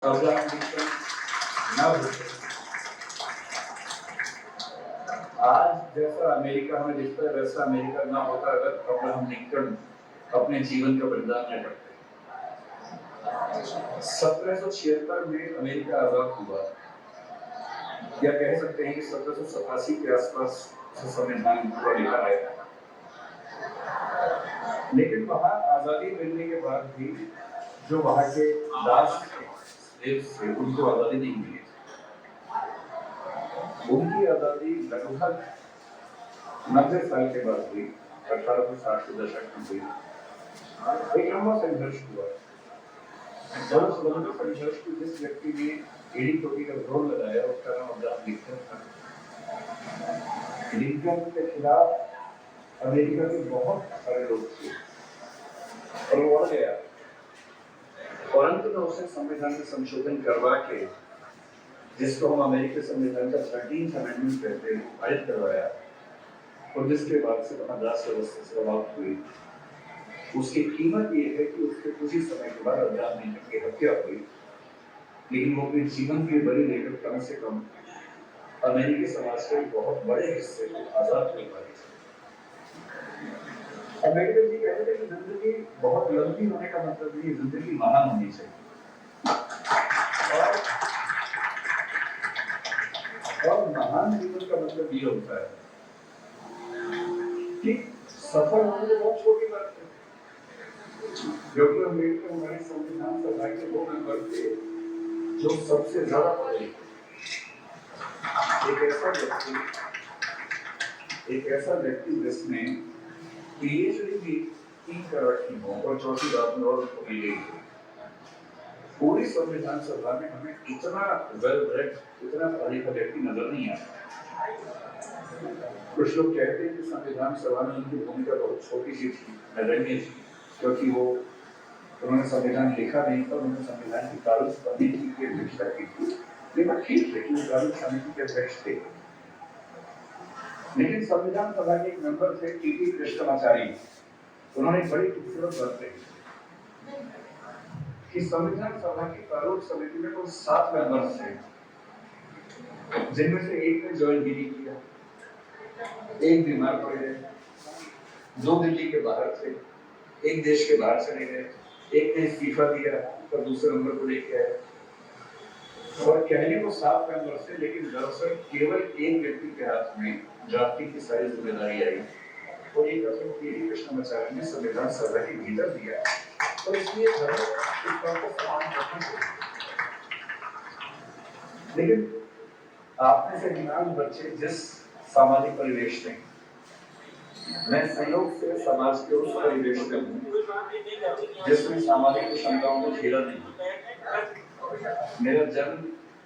Abraham Lincoln न होते, आज जैसा अमेरिका हमें दिखता है वैसा अमेरिका ना होता अगर अब्राहम लिंकन अपने जीवन का बलिदान न करते। 1776 में अमेरिका आजाद हुआ, या कह सकते हैं कि 1787 के आसपास संविधान को लेकर आया। लेकिन वहां आजादी मिलने के बाद भी जो वहां के दास थे, उनको आजादी नहीं मिली। उनकी आजादी लगभग 90 साल के बाद हुई, 1860 के दशक में हुई। एक लंबा संघर्ष हुआ। जब उस लंबे संघर्ष को जिस व्यक्ति ने एड़ी टोपी का जोर लगाया उसका नाम अब्राहम लिंकन था। लिंकन के खिलाफ अमेरिका के बहुत सारे लोग थे और वो गया, और अंत में उसने संविधान में संशोधन करवा के, जिसको हम अमेरिकी संविधान का 13th अमेंडमेंट कहते हैं, पारित करवाया, और जिसके बाद से वहां दास व्यवस्था समाप्त हुई। उसकी कीमत ये है कि उसके कुछ ही समय के बाद अब्राहम लिंकन की हत्या हुई, लेकिन वो अपने जीवन की बड़ी लेकर कम से कम अमेरिकी समाज के बहुत बड़े हिस्से को आजाद कर पाए। अमेरिकन जी कहते थे कि जिंदगी बहुत लंबी होने का मतलब नहीं, जिंदगी महान होनी चाहिए। और महान जीवन का मतलब ये होता है कि सफल होने की बहुत छोटी बात है। डॉक्टर अम्बेडकर हमारे संविधान सभा के वो मेंबर थे जो सबसे ज्यादा पढ़े। एक ऐसा व्यक्ति जिसने पीएचडी भी 3 कर रखी हो और चौथी बात में और उसको मिली। पूरी संविधान सभा में हमें इतना वेल ब्रेड, इतना पढ़ा लिखा व्यक्ति नजर नहीं आता। कुछ लोग कहते हैं कि संविधान सभा में उनकी भूमिका बहुत छोटी सी थी, नगण्य थी, क्योंकि उन्होंने संविधान लिखा नहीं था, उन्होंने संविधान की कानून समिति की अध्यक्षता की थी। लेकिन ठीक है कि वो कानून समिति के अध्यक्ष थे। लेकिन संविधान सभा के एक मेंबर थे टीटी कृष्णमाचारी, उन्होंने एक बड़ी खूबसूरत बात कही कि संविधान सभा की कानून समिति में कुल 7 मेंबर्स थे, जिनमें से एक ने ज्वाइन भी नहीं किया, एक बीमार पड़ गए, 2 दिल्ली के बाहर थे, एक देश के बाहर चले गए, एक ने इस्तीफा दिया और दूसरे नंबर को लेके आए। और कहने को 7 मेंबर्स थे, लेकिन दरअसल केवल एक व्यक्ति के हाथ में ड्राफ्टिंग की सारी जिम्मेदारी आई, और एक रकम टीटी कृष्णमाचारी ने संविधान सभा के भीतर दिया। और इसलिए इस बात को समान रखना चाहिए। लेकिन आपने से गिनान बच्चे जिस सामाजिक परिवेश में, मैं संयोग से समाज के उस परिवेश में हूँ जिसमें सामाजिक क्षमताओं को झेला नहीं। मेरा जन्म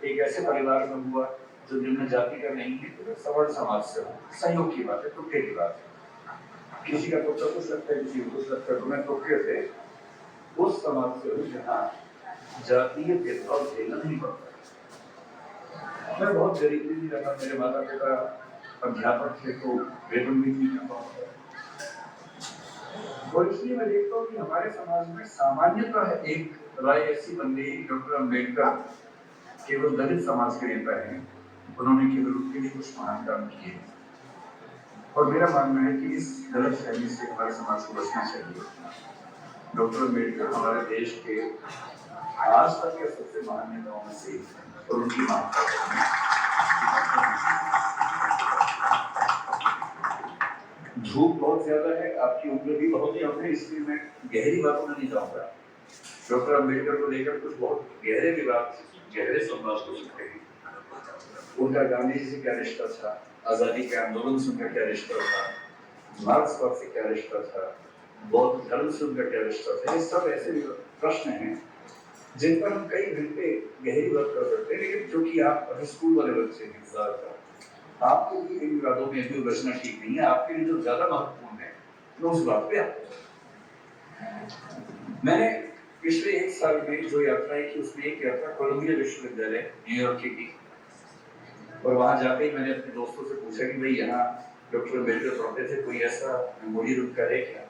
एक ऐसे परिवार में हुआ जो निम्न जाति का नहीं है, तो सवर्ण समाज से हूँ। संयोग की बात है, टुक्के की बात है। किसी का पुत्र कुछ लगता है, किसी को कुछ लगता है, तो मैं टुक्के से उस समाज से हूँ जहाँ जातीय भेदभाव झेलना नहीं पड़ता। मैं बहुत गरीबी भी रहा, मेरे माता पिता अध्यापक थे तो वेतन भी नहीं मिल पाता, और इसलिए मैं देखता हूँ कि हमारे समाज में सामान्यतः एक राय ऐसी बन गई, डॉक्टर अम्बेडकर केवल दलित समाज के नेता हैं, उन्होंने केवल उनके लिए कुछ महान काम किए। और मेरा मानना है कि इस गलत फहमी से हमारे समाज को बचना चाहिए। डॉक्टर अम्बेडकर हमारे देश के आज तक के सबसे महान नेताओं में से एक हैं, और उनकी महानता धूप बहुत ज्यादा है, आपकी उम्र भी बहुत कम है, इसलिए मैं गहरी बातों में नहीं जाऊंगा। डॉक्टर अम्बेडकर को लेकर कुछ बहुत गहरे विवाद, गहरे संवाद हो सकते हैं। उनका गांधी जी से क्या रिश्ता था, आजादी के आंदोलन से उनका क्या रिश्ता था, मार्क्सवाद से क्या रिश्ता था, बौद्ध धर्म से उनका क्या रिश्ता था, ये सब ऐसे प्रश्न हैं जिन पर हम कई घंटे गहरी बात कर सकते हैं। लेकिन जो कि आप अभी स्कूल वाले बच्चे हैं, आपके लिए इन विवादों में भी उलझना ठीक नहीं है। आपके लिए जो ज्यादा महत्वपूर्ण है वो उस बात पे मैंने पिछले 1 साल में जो यात्राएं की, उसमें एक यात्रा कोलंबिया विश्वविद्यालय न्यूयॉर्क की थी, और वहां जाके ही मैंने अपने दोस्तों से पूछा कि भाई यहाँ डॉक्टर अम्बेडकर पढ़ते थे, कोई ऐसा मेमोरियल उनका है क्या?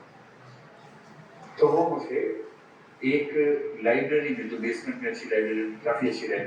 तो वो मुझे एक लाइब्रेरी में जो बेसमेंट में अच्छी लाइब्रेरी, काफ़ी अच्छी लाइब्रेरी